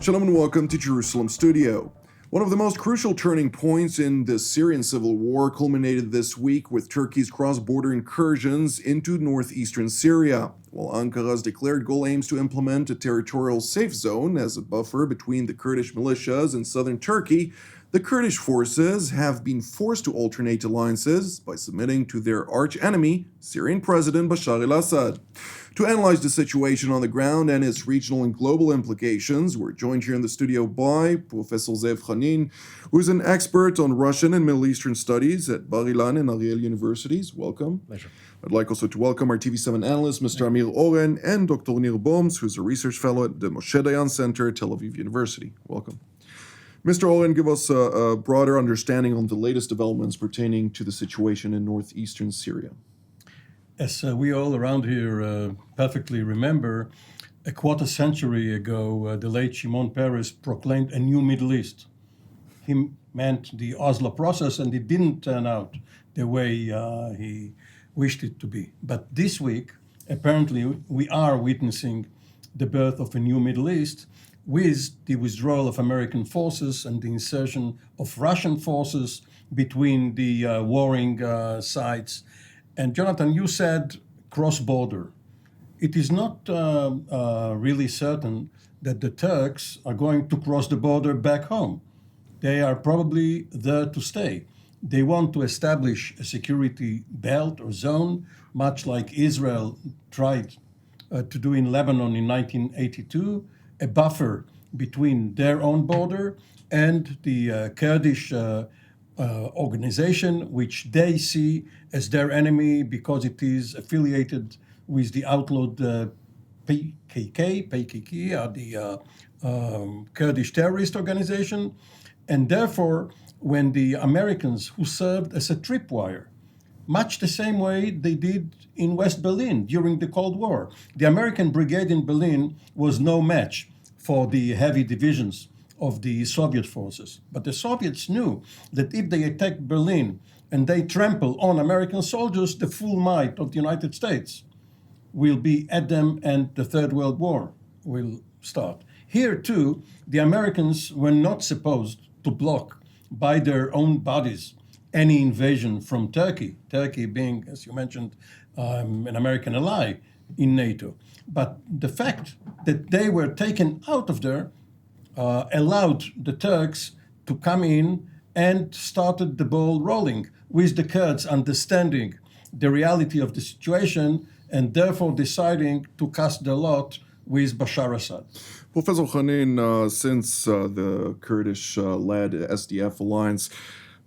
Shalom and welcome to Jerusalem Studio. One of the most crucial turning points in the Syrian civil war culminated this week with Turkey's cross-border incursions into northeastern Syria. While Ankara's declared goal aims to implement a territorial safe zone as a buffer between the Kurdish militias and southern Turkey, the Kurdish forces have been forced to alternate alliances by submitting to their arch-enemy, Syrian President Bashar Assad. To analyze the situation on the ground and its regional and global implications, we're joined here in the studio by Professor Zeev Khanin, who is an expert on Russian and Middle Eastern studies at Ilan and Ariel universities. Welcome. Pleasure. I'd like also to welcome our TV7 analyst, Mr. Amir Oren, and Dr. Nir Boms, who's a research fellow at the Moshe Dayan Center at Tel Aviv University. Welcome. Mr. Oren, give us a broader understanding on the latest developments pertaining to the situation in northeastern Syria. As we all around here perfectly remember, a quarter century ago, the late Shimon Peres proclaimed a new Middle East. He meant the Oslo process, and it didn't turn out the way he wished it to be. But this week, apparently, we are witnessing the birth of a new Middle East with the withdrawal of American forces and the insertion of Russian forces between the warring sides. And Jonathan, you said cross-border. It is not really certain that the Turks are going to cross the border back home. They are probably there to stay. They want to establish a security belt or zone, much like Israel tried to do in Lebanon in 1982, a buffer between their own border and the Kurdish organization, which they see as their enemy because it is affiliated with the outlawed PKK, the Kurdish terrorist organization. And therefore, when the Americans, who served as a tripwire, much the same way they did in West Berlin during the Cold War, the American brigade in Berlin was no match for the heavy divisions of the Soviet forces. But the Soviets knew that if they attack Berlin and they trample on American soldiers, the full might of the United States will be at them and the Third World War will start. Here, too, the Americans were not supposed to block by their own bodies any invasion from Turkey, Turkey being, as you mentioned, an American ally in NATO. But the fact that they were taken out of there allowed the Turks to come in and started the ball rolling, with the Kurds understanding the reality of the situation and therefore deciding to cast their lot with Bashar Assad. Professor Khanin, since the Kurdish-led SDF alliance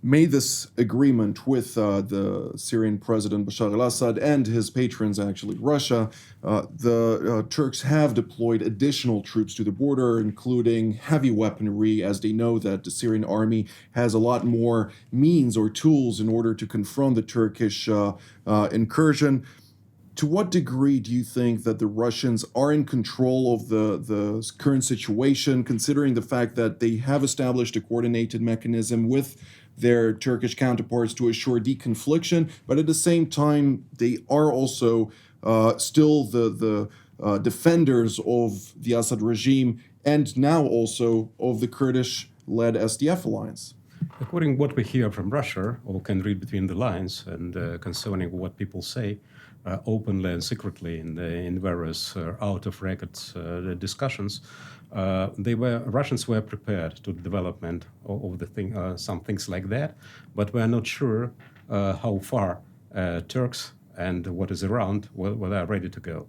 made this agreement with the Syrian President Bashar al-Assad and his patrons, actually Russia, the Turks have deployed additional troops to the border, including heavy weaponry, as they know that the Syrian army has a lot more means or tools in order to confront the Turkish incursion. To what degree do you think that the Russians are in control of the current situation, considering the fact that they have established a coordinated mechanism with their Turkish counterparts to assure deconfliction, but at the same time, they are also still the defenders of the Assad regime and now also of the Kurdish-led SDF alliance? According to what we hear from Russia, or can read between the lines, and concerning what people say openly and secretly in various out-of-record discussions, Russians were prepared to the development of the thing, some things like that, but we are not sure how far Turks and what is around were they ready to go.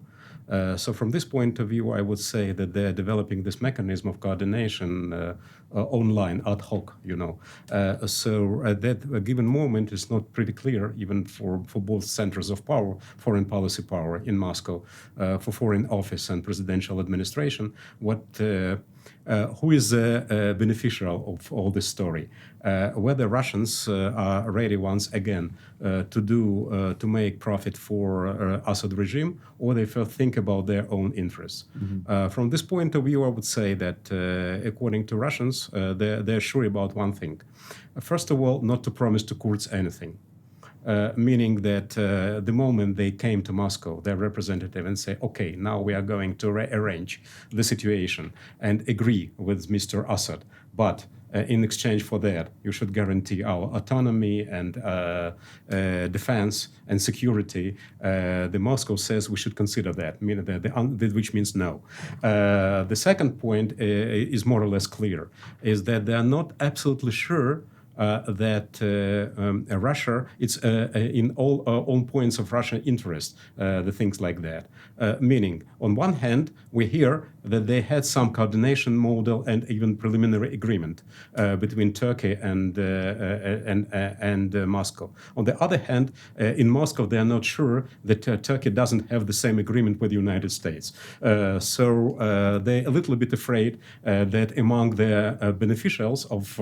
So from this point of view, I would say that they're developing this mechanism of coordination online, ad hoc, So at that given moment, it's not pretty clear, even for both centers of power, foreign policy power in Moscow, for foreign office and presidential administration, who is the beneficial of all this story. Whether Russians are ready once again to make profit for Assad regime, or they first think about their own interests. Mm-hmm. From this point of view, I would say that according to Russians, they're sure about one thing. First of all, not to promise to Kurds anything. meaning that the moment they came to Moscow, their representative, and say, okay, now we are going to arrange the situation and agree with Mr. Assad, but in exchange for that, you should guarantee our autonomy and defense and security. The Moscow says we should consider that, which means no. The second point is more or less clear, is that they are not absolutely sure that Russia, it's in all points of Russian interest, the things like that. Meaning, on one hand, we hear that they had some coordination model and even preliminary agreement between Turkey and Moscow. On the other hand, in Moscow, they are not sure that Turkey doesn't have the same agreement with the United States. So they're a little bit afraid that among the beneficiaries of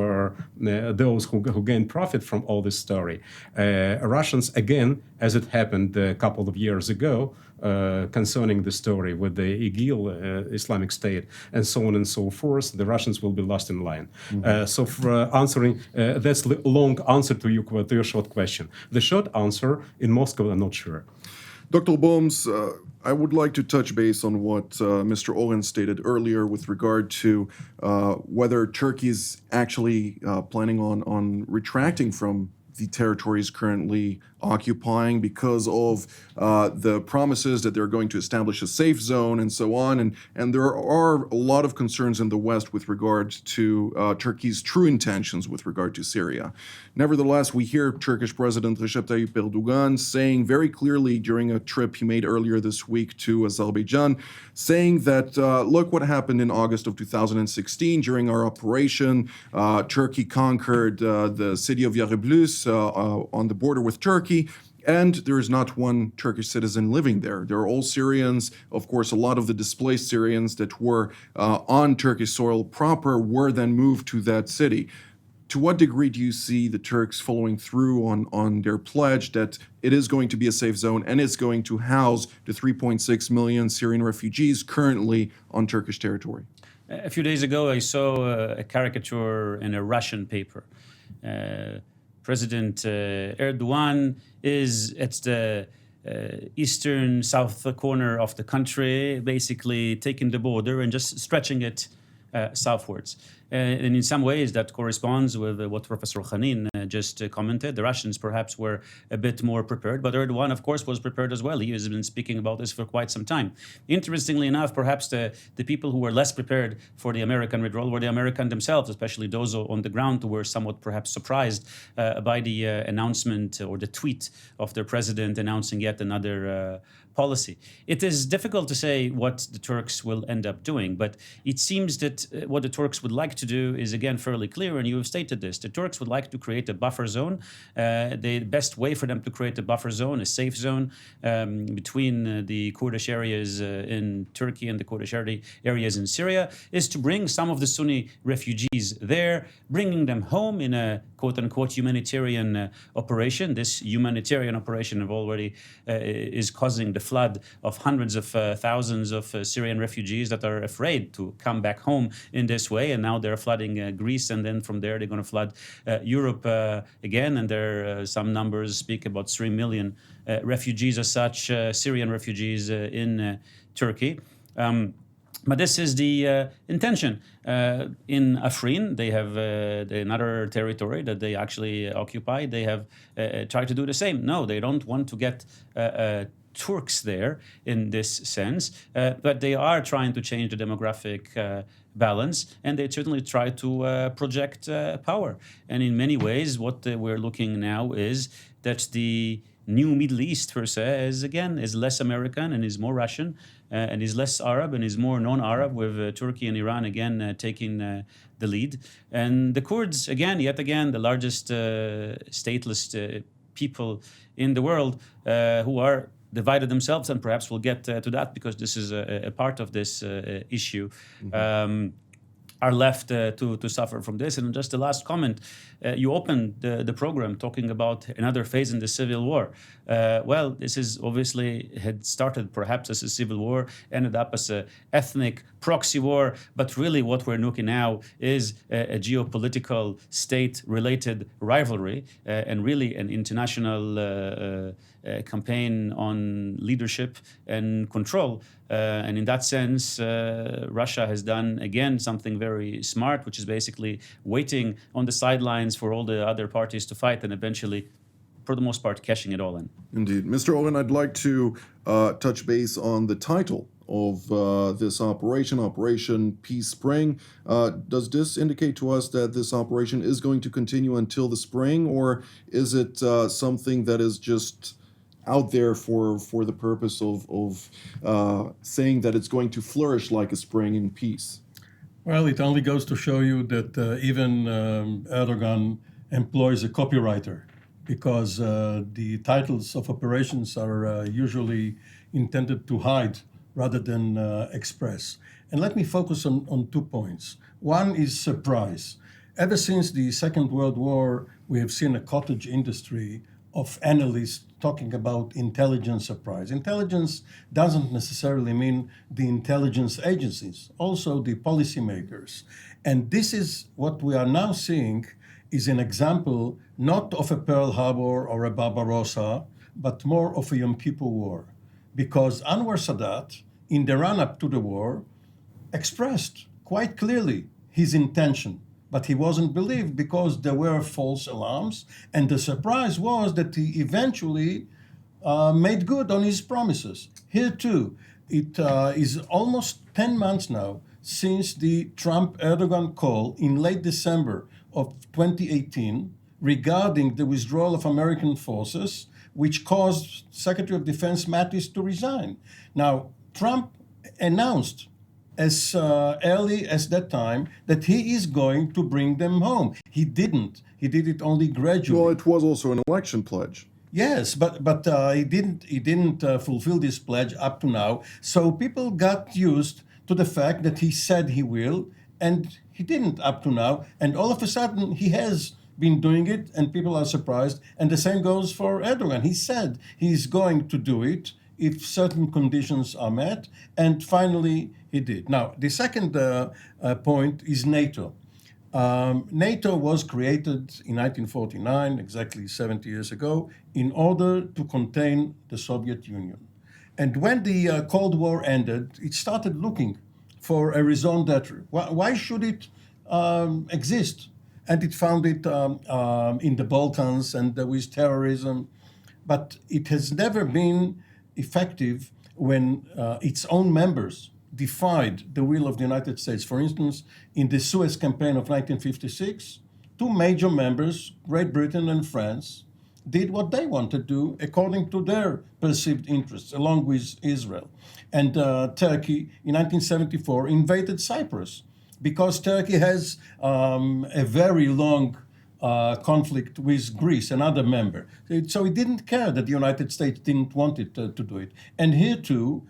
those who gain profit from all this story, Russians, again, as it happened a couple of years ago, concerning the story with the IGIL, Islamic State, and so on and so forth, the Russians will be lost in line. So for answering, that's the long answer to your short question. The short answer, in Moscow, I'm not sure. Dr. Boms, I would like to touch base on what Mr. Oren stated earlier with regard to whether Turkey is actually planning on retracting from the territories currently occupying because of the promises that they're going to establish a safe zone and so on. And there are a lot of concerns in the West with regard to Turkey's true intentions with regard to Syria. Nevertheless, we hear Turkish President Recep Tayyip Erdogan saying very clearly during a trip he made earlier this week to Azerbaijan, saying that, look what happened in August of 2016 during our operation. Turkey conquered the city of Yarıblis on the border with Turkey. And there is not one Turkish citizen living there. They're all Syrians. Of course, a lot of the displaced Syrians that were on Turkish soil proper were then moved to that city. To what degree do you see the Turks following through on their pledge that it is going to be a safe zone and it's going to house the 3.6 million Syrian refugees currently on Turkish territory? A few days ago, I saw a caricature in a Russian paper. President Erdogan is at the eastern south corner of the country, basically taking the border and just stretching it southwards. And in some ways, that corresponds with what Professor Khanin just commented. The Russians perhaps were a bit more prepared, but Erdogan, of course, was prepared as well. He has been speaking about this for quite some time. Interestingly enough, perhaps the people who were less prepared for the American withdrawal were the Americans themselves, especially those on the ground who were somewhat perhaps surprised by the announcement or the tweet of their president announcing yet another policy. It is difficult to say what the Turks will end up doing, but it seems that what the Turks would like to do is, again, fairly clear, and you have stated this. The Turks would like to create a buffer zone. The best way for them to create a buffer zone, a safe zone between the Kurdish areas in Turkey and the Kurdish areas in Syria, is to bring some of the Sunni refugees there, bringing them home in a quote-unquote humanitarian operation. This humanitarian operation already is causing the flood of hundreds of thousands of Syrian refugees that are afraid to come back home in this way. And now they're flooding Greece, and then from there they're going to flood Europe again. And there some numbers speak about 3 million refugees as such, Syrian refugees in Turkey. But this is the intention. In Afrin, they have another territory that they actually occupy. They have tried to do the same. No, they don't want to get Turks there in this sense, but they are trying to change the demographic balance, and they certainly try to project power. And in many ways, what we're looking now is that the new Middle East, per se, is less American and is more Russian, and is less Arab and is more non-Arab, with Turkey and Iran again taking the lead. And the Kurds, yet again, the largest stateless people in the world, who are divided themselves, and perhaps we'll get to that because this is a part of this issue. are left to suffer from this. And just the last comment, you opened the program talking about another phase in the civil war. Well, this is obviously had started perhaps as a civil war, ended up as an ethnic proxy war, but really what we're looking now is a geopolitical state-related rivalry and really an international campaign on leadership and control. And in that sense, Russia has done, again, something very smart, which is basically waiting on the sidelines for all the other parties to fight and eventually, for the most part, cashing it all in. Indeed. Mr. Oren, I'd like to touch base on the title of this operation, Operation Peace Spring. Does this indicate to us that this operation is going to continue until the spring, or is it something that is just out there for the purpose of saying that it's going to flourish like a spring in peace? Well, it only goes to show you that even Erdogan employs a copywriter, because the titles of operations are usually intended to hide rather than express. And let me focus on 2 points. One is surprise. Ever since the Second World War, we have seen a cottage industry of analysts talking about intelligence surprise. Intelligence doesn't necessarily mean the intelligence agencies, also the policymakers. And this is what we are now seeing is an example not of a Pearl Harbor or a Barbarossa, but more of a Yom Kippur War. Because Anwar Sadat, in the run-up to the war, expressed quite clearly his intention, but he wasn't believed because there were false alarms, and the surprise was that he eventually made good on his promises. Here too, it is almost 10 months now since the Trump-Erdogan call in late December of 2018 regarding the withdrawal of American forces, which caused Secretary of Defense Mattis to resign. Now, Trump announced as early as that time that he is going to bring them home. He didn't. He did it only gradually. Well, it was also an election pledge. Yes, but he didn't fulfill this pledge up to now. So people got used to the fact that he said he will, and he didn't up to now. And all of a sudden, he has been doing it, and people are surprised. And the same goes for Erdogan. He said he's going to do it if certain conditions are met, and finally he did. Now, the second point is NATO. NATO was created in 1949, exactly 70 years ago, in order to contain the Soviet Union. And when the Cold War ended, it started looking for a raison d'etre. Why should it exist? And it found it in the Balkans and with terrorism. But it has never been effective when its own members defied the will of the United States. For instance, in the Suez Campaign of 1956, 2 major members, Great Britain and France, did what they wanted to do according to their perceived interests, along with Israel. And Turkey, in 1974, invaded Cyprus because Turkey has a very long conflict with Greece, another member. So it didn't care that the United States didn't want it to do it. And here too,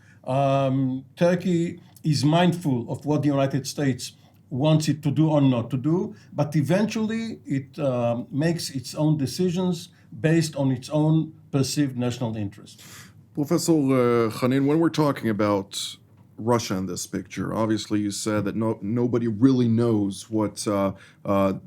Turkey is mindful of what the United States wants it to do or not to do, but eventually it makes its own decisions based on its own perceived national interest. Professor Khanin, when we're talking about Russia in this picture, obviously you said that nobody really knows what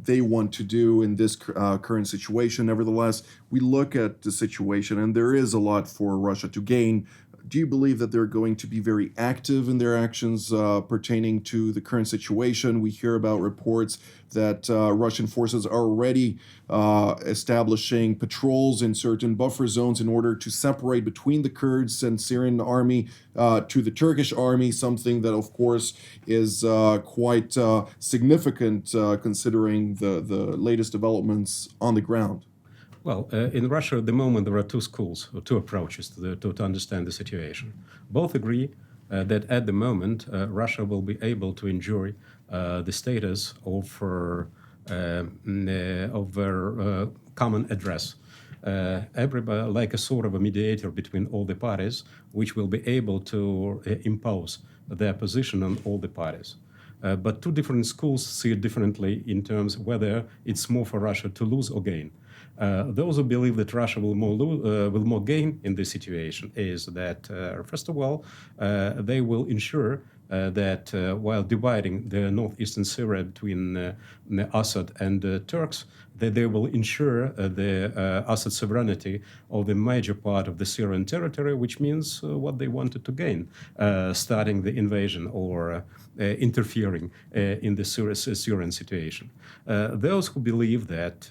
they want to do in this current situation. Nevertheless, we look at the situation and there is a lot for Russia to gain. Do you believe that they're going to be very active in their actions pertaining to the current situation? We hear about reports that Russian forces are already establishing patrols in certain buffer zones in order to separate between the Kurds and Syrian army to the Turkish army, something that, of course, is quite significant considering the latest developments on the ground. Well, in Russia at the moment there are 2 schools, or 2 approaches to understand the situation. Both agree that at the moment Russia will be able to enjoy the status of their common address. Everybody, like a sort of a mediator between all the parties, which will be able to impose their position on all the parties. but two different schools see it differently in terms of whether it's more for Russia to lose or gain. Those who believe that Russia will more gain in this situation is that, first of all, they will ensure that while dividing the northeastern Syria between Assad and Turks, that they will ensure the Assad sovereignty of the major part of the Syrian territory, which means what they wanted to gain, starting the invasion or interfering in the Syrian situation. Those who believe that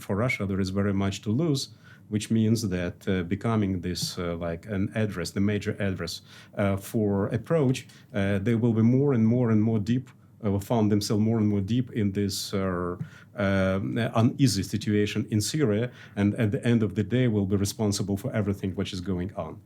for Russia there is very much to lose, which means that becoming this like an address, the major address for approach, they will be more and more deep, found themselves more and more deep in this uneasy situation in Syria, and at the end of the day will be responsible for everything which is going on.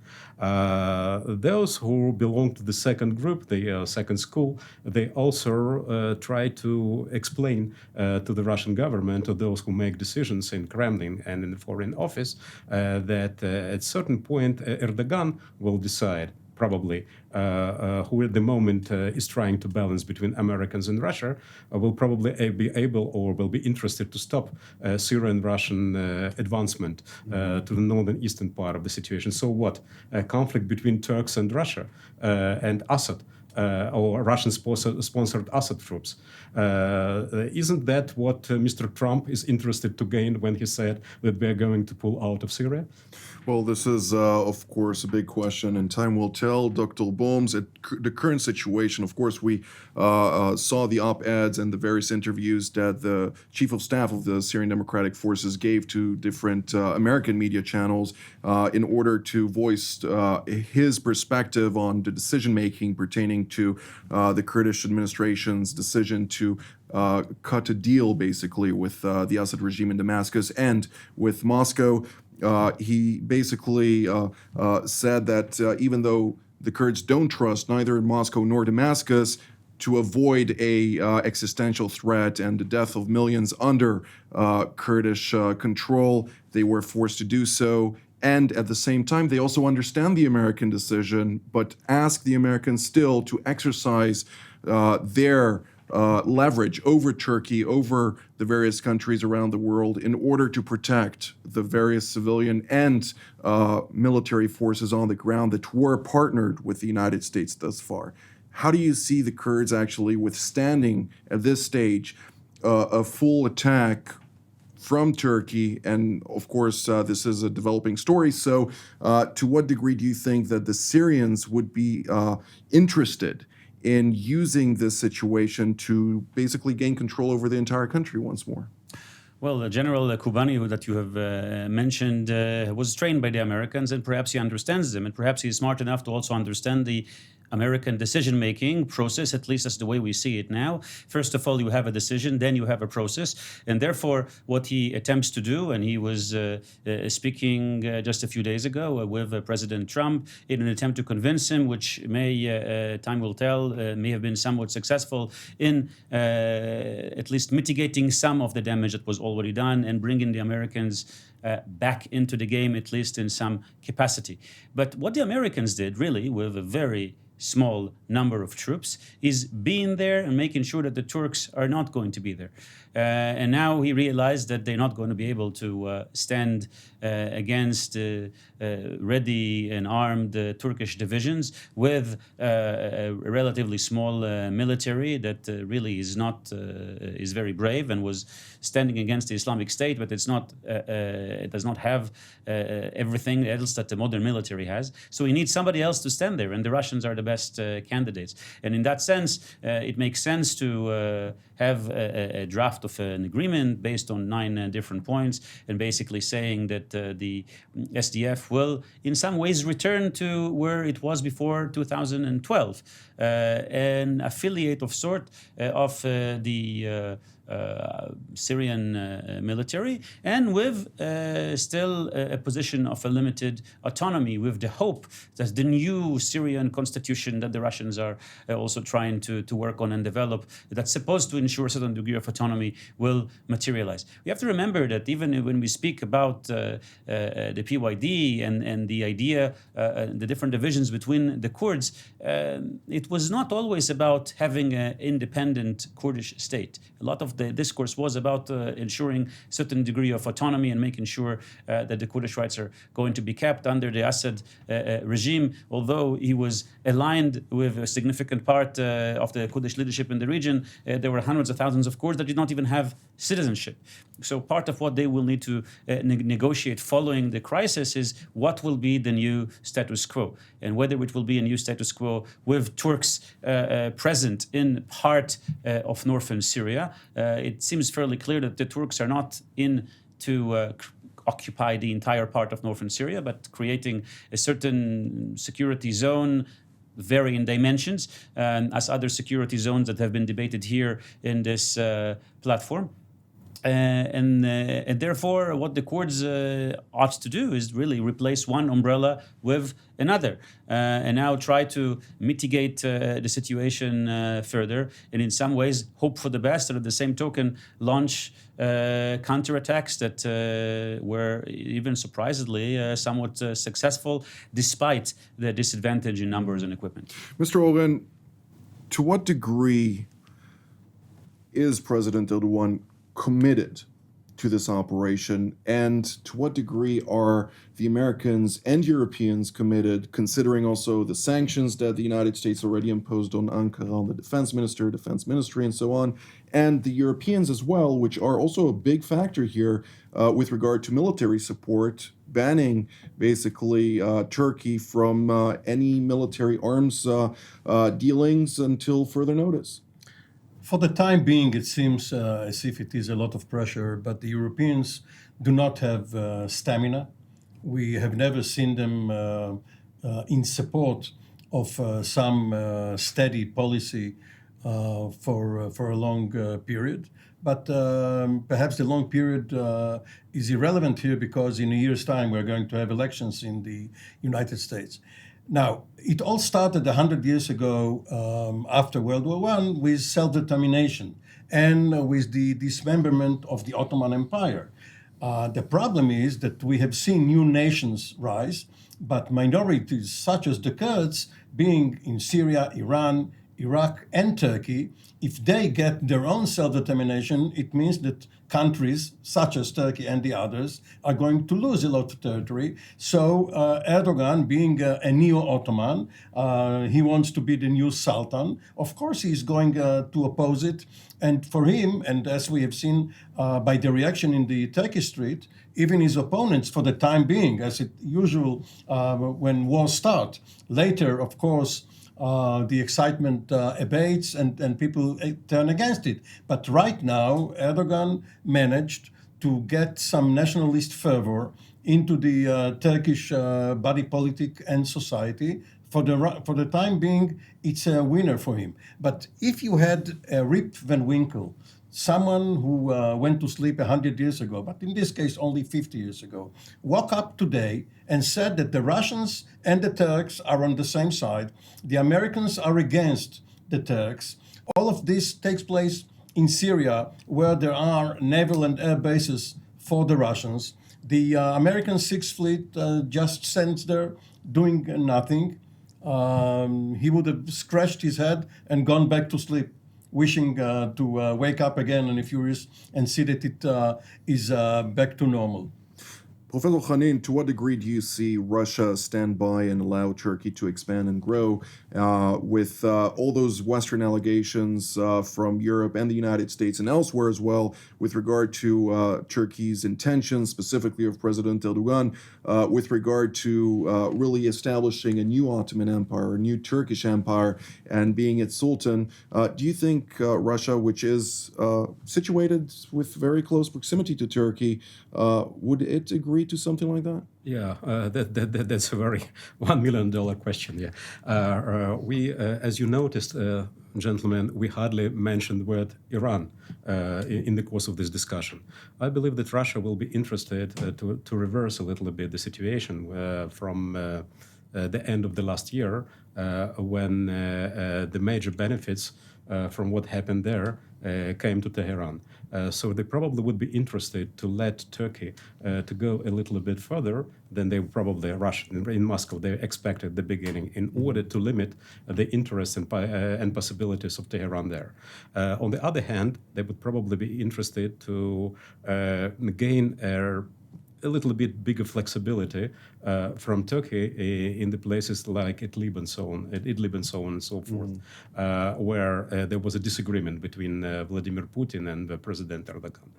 Those who belong to the second group, the second school, they also try to explain to the Russian government, or those who make decisions in Kremlin and in the Foreign Office, that at certain point Erdogan will decide probably, who at the moment is trying to balance between Americans and Russia, will probably be able or will be interested to stop Syrian Russian advancement to the northern eastern part of the situation. So what? A conflict between Turks and Russia and Assad. Or Russian-sponsored Assad troops. Isn't that what Mr. Trump is interested to gain when he said that we're going to pull out of Syria? Well, this is, of course, a big question, and time will tell. Dr. Boms, at the current situation, of course, we saw the op-eds and the various interviews that the chief of staff of the Syrian Democratic Forces gave to different American media channels in order to voice his perspective on the decision-making pertaining to the Kurdish administration's decision to cut a deal, basically, with the Assad regime in Damascus and with Moscow. He basically said that even though the Kurds don't trust neither Moscow nor Damascus, to avoid a existential threat and the death of millions under Kurdish control, they were forced to do so. And at the same time, they also understand the American decision, but ask the Americans still to exercise their leverage over Turkey, over the various countries around the world in order to protect the various civilian and military forces on the ground that were partnered with the United States thus far. How do you see the Kurds actually withstanding at this stage a full attack from Turkey? And of course, this is a developing story. So to what degree do you think that the Syrians would be interested in using this situation to basically gain control over the entire country once more? Well, General Kubani, that you have mentioned, was trained by the Americans, and perhaps he understands them, and perhaps he's smart enough to also understand the American decision-making process, at least that's the way we see it now. First of all, you have a decision, then you have a process, and therefore what he attempts to do, and he was speaking just a few days ago with President Trump in an attempt to convince him, which may, time will tell, may have been somewhat successful in at least mitigating some of the damage that was already done and bringing the Americans back into the game, at least in some capacity. But what the Americans did, really, with a very small number of troops, is being there and making sure that the Turks are not going to be there. And now he realized that they're not going to be able to stand against ready and armed Turkish divisions with a relatively small military that really is not is very brave and was standing against the Islamic State, but it's not it does not have everything else that the modern military has. So he needs somebody else to stand there, and the Russians are the best candidates. And in that sense, it makes sense to have a draft of an agreement based on 9 different points, and basically saying that the SDF will in some ways return to where it was before 2012, an affiliate of sort of the Syrian military, and with still a position of a limited autonomy, with the hope that the new Syrian constitution that the Russians are also trying to work on and develop, that's supposed to ensure a certain degree of autonomy, will materialize. We have to remember that even when we speak about the PYD and the idea, the different divisions between the Kurds, it was not always about having an independent Kurdish state. A lot of the discourse was about ensuring a certain degree of autonomy and making sure that the Kurdish rights are going to be kept under the Assad regime, although he was aligned with a significant part of the Kurdish leadership in the region. There were hundreds of thousands of Kurds that did not even have citizenship. So part of what they will need to negotiate following the crisis is what will be the new status quo, and whether it will be a new status quo with Turks present in part of northern Syria. It seems fairly clear that the Turks are not in to occupy the entire part of northern Syria, but creating a certain security zone, varying dimensions, as other security zones that have been debated here in this platform. And therefore, what the Kurds ought to do is really replace one umbrella with another, and now try to mitigate the situation further, and in some ways hope for the best, and at the same token launch counterattacks that were even surprisingly somewhat successful, despite the disadvantage in numbers and equipment. Mr. Oren, to what degree is President Erdogan committed to this operation, and to what degree are the Americans and Europeans committed, considering also the sanctions that the United States already imposed on Ankara, on the defense ministry, and so on, and the Europeans as well, which are also a big factor here with regard to military support, banning basically Turkey from any military arms dealings until further notice? For the time being, it seems as if it is a lot of pressure, but the Europeans do not have stamina. We have never seen them in support of some steady policy for a long period. But perhaps the long period is irrelevant here, because in a year's time we're going to have elections in the United States. Now, it all started 100 years ago after World War I with self-determination and with the dismemberment of the Ottoman Empire. The problem is that we have seen new nations rise, but minorities such as the Kurds, being in Syria, Iran, Iraq, and Turkey, if they get their own self-determination, it means that countries such as Turkey and the others are going to lose a lot of territory. So Erdogan, being a neo-Ottoman, he wants to be the new Sultan. Of course, he's going to oppose it. And for him, and as we have seen by the reaction in the Turkish street, even his opponents, for the time being, as it usual when wars start, later, of course, the excitement abates and people turn against it. But right now, Erdogan managed to get some nationalist fervor into the Turkish body politic and society. For the time being, it's a winner for him. But if you had a Rip Van Winkle, someone who went to sleep 100 years ago, but in this case only 50 years ago, woke up today and said that the Russians and the Turks are on the same side, the Americans are against the Turks. All of this takes place in Syria, where there are naval and air bases for the Russians. The American Sixth Fleet just stands there doing nothing. He would have scratched his head and gone back to sleep, wishing to wake up again in a few years and see that it is back to normal. Professor Khanin, to what degree do you see Russia stand by and allow Turkey to expand and grow with all those Western allegations from Europe and the United States and elsewhere as well with regard to Turkey's intentions, specifically of President Erdogan, with regard to really establishing a new Ottoman Empire, a new Turkish empire, and being its sultan? Do you think Russia, which is situated with very close proximity to Turkey, would it agree agree to something like that? Yeah, that's a very $1 million question. Yeah, we, as you noticed, gentlemen, we hardly mentioned the word Iran in the course of this discussion. I believe that Russia will be interested to reverse a little bit the situation from the end of the last year, when the major benefits from what happened there came to Tehran. So they probably would be interested to let Turkey to go a little bit further than they probably Russia in Moscow they expected at the beginning, in order to limit the interests and possibilities of Tehran there. On the other hand, they would probably be interested to gain a little bit bigger flexibility from Turkey in the places like Idlib and so on, and so forth, where there was a disagreement between Vladimir Putin and President Erdogan.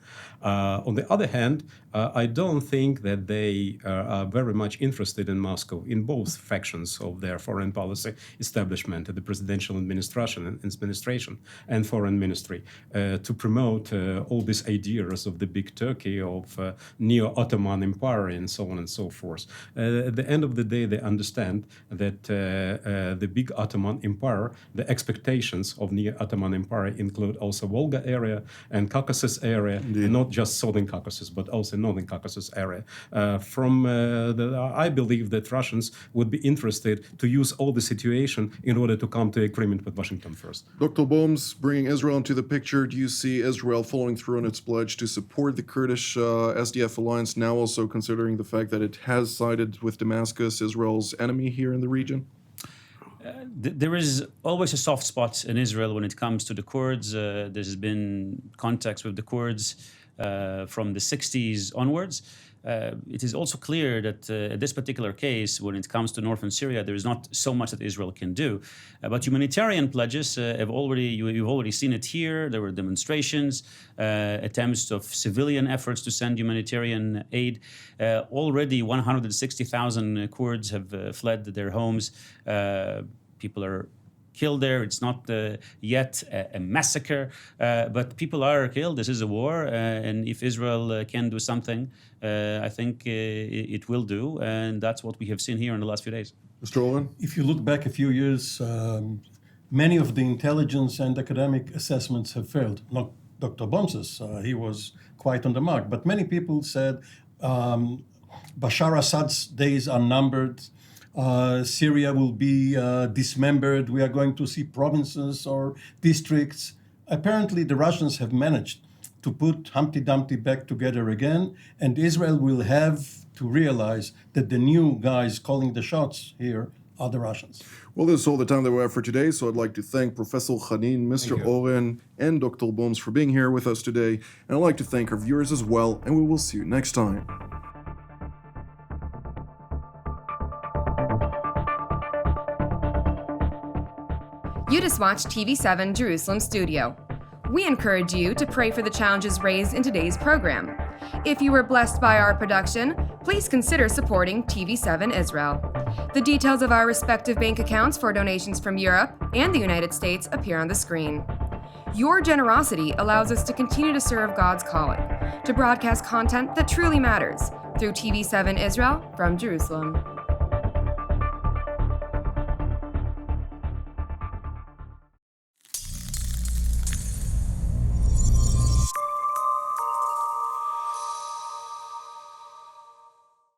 On the other hand, I don't think that they are very much interested in Moscow, in both factions of their foreign policy establishment, the presidential administration and foreign ministry, to promote all these ideas of the big Turkey, of neo-Ottoman Empire, and so on and so forth. At the end of the day, they understand that the big Ottoman Empire, the expectations of neo-Ottoman Empire include also Volga area and Caucasus area, and not just Southern Caucasus, but also Northern Caucasus area. I believe that Russians would be interested to use all the situation in order to come to agreement with Washington first. Dr. Boms, bringing Israel into the picture, do you see Israel following through on its pledge to support the Kurdish SDF alliance, now also considering the fact that it has sided with Damascus, Israel's enemy here in the region? There is always a soft spot in Israel when it comes to the Kurds. There's been contacts with the Kurds from the 60s onwards. It is also clear that in this particular case, when it comes to northern Syria, there is not so much that Israel can do. But humanitarian pledges you've already seen it here. There were demonstrations, attempts of civilian efforts to send humanitarian aid. Already 160,000 Kurds have fled their homes. People are killed there. It's not yet a massacre, but people are killed. This is a war, and if Israel can do something, I think it will do, and that's what we have seen here in the last few days. Mr. Oren? If you look back a few years, many of the intelligence and academic assessments have failed. Not Dr. Boms's, he was quite on the mark, but many people said Bashar Assad's days are numbered. Syria will be dismembered. We are going to see provinces or districts. Apparently, the Russians have managed to put Humpty Dumpty back together again, and Israel will have to realize that the new guys calling the shots here are the Russians. Well, this is all the time that we have for today, so I'd like to thank Professor Khanin, Mr. Oren, and Dr. Boms for being here with us today, and I'd like to thank our viewers as well, and we will see you next time. You just watched TV7 Jerusalem Studio. We encourage you to pray for the challenges raised in today's program. If you were blessed by our production, please consider supporting TV7 Israel. The details of our respective bank accounts for donations from Europe and the United States appear on the screen. Your generosity allows us to continue to serve God's calling, to broadcast content that truly matters through TV7 Israel from Jerusalem.